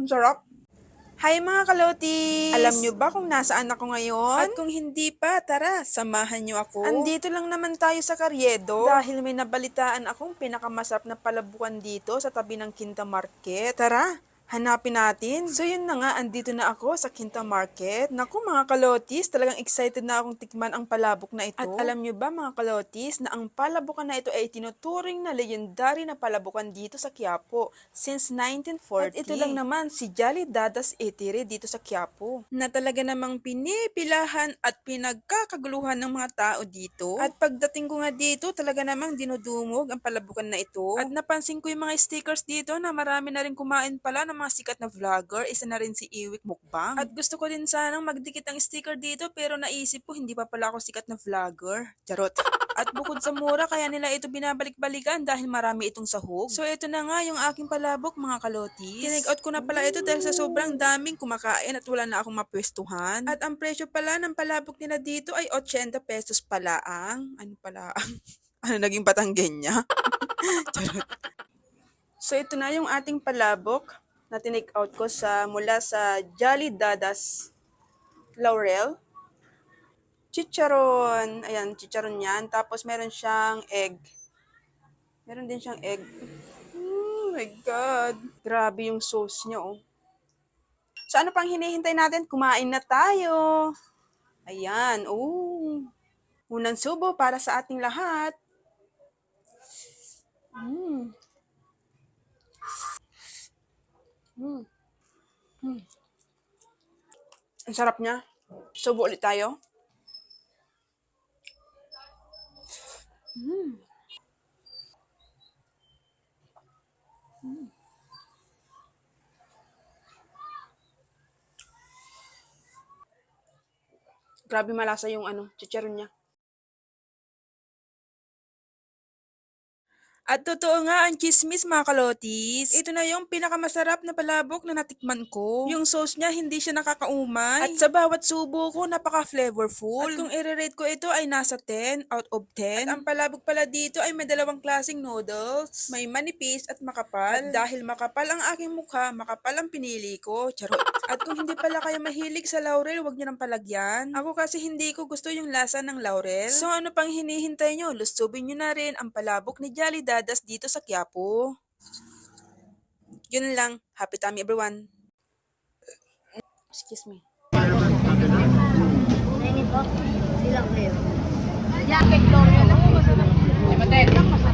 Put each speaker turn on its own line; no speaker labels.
Ang sarap. Hi mga kalotis! Alam nyo ba kung nasaan ako ngayon?
At kung hindi pa, tara, samahan niyo ako.
Andito lang naman tayo sa Carriedo dahil may nabalitaan akong pinakamasarap na palabukan dito sa tabi ng Quinta Market. Tara, hanapin natin. So yun na nga, andito na ako sa Quinta Market. Naku mga kalotis, talagang excited na akong tikman ang palabok na ito. At alam nyo ba mga kalotis, na ang palabukan na ito ay tinuturing na legendary na palabukan dito sa Quiapo since 1940. At ito lang naman si Jolly Dadas Eatery dito sa Quiapo.
Na talaga namang pinipilahan at pinagkakaguluhan ng mga tao dito. At pagdating ko nga dito, talaga namang dinudumog ang palabukan na ito. At napansin ko yung mga stickers dito na marami na rin kumain pala ng mga sikat na vlogger. Isa na rin si Iwik Mukbang. At gusto ko din sanang magdikit ang sticker dito pero naisip ko hindi pa pala ako sikat na vlogger. Charot. At bukod sa mura, kaya nila ito binabalik-balikan dahil marami itong sahog. So ito na nga yung aking palabok mga kalotis. Tinake out ko na pala ito dahil sa sobrang daming kumakain at wala na akong mapwestuhan. At ang presyo pala ng palabok nila dito ay 80 pesos pala ang... Ano pala ang... ano naging Batanggenya? Charot.
So ito na yung ating palabok na tinake out ko mula sa Jolly Dadas Laurel. Chicharon. Ayan, chicharon yan. Tapos meron siyang egg. Meron din siyang egg. Oh my God. Grabe yung sauce niya, oh. So ano pang hinihintay natin? Kumain na tayo. Ayan, oh. Unang subo para sa ating lahat. Mm. Mm. Mm. Ang sarap niya. Subo ulit tayo. Mm. Mm. Grabe malasa yung chicharon niya.
At totoo nga ang chismis mga kalotis. Ito na yung pinakamasarap na palabok na natikman ko. Yung sauce niya hindi siya nakakaumay. At sa bawat subo ko napaka-flavorful. At kung i-rate ko ito ay nasa 10 out of 10. At ang palabok pala dito ay may dalawang klaseng noodles. May manipis at makapal. At dahil makapal ang aking mukha, makapal ang pinili ko. Charot. At kung hindi pala kayo mahilig sa laurel, huwag nyo nang palagyan. Ako kasi hindi ko gusto yung lasa ng laurel. So ano pang hinihintay nyo? Lusubin nyo na rin ang palabok ni Jolly Dadas dito sa Quiapo. Yun lang. Happy tummy everyone.
Excuse me.
Nini po, silang kayo. Jacket Gloria na. Masarap.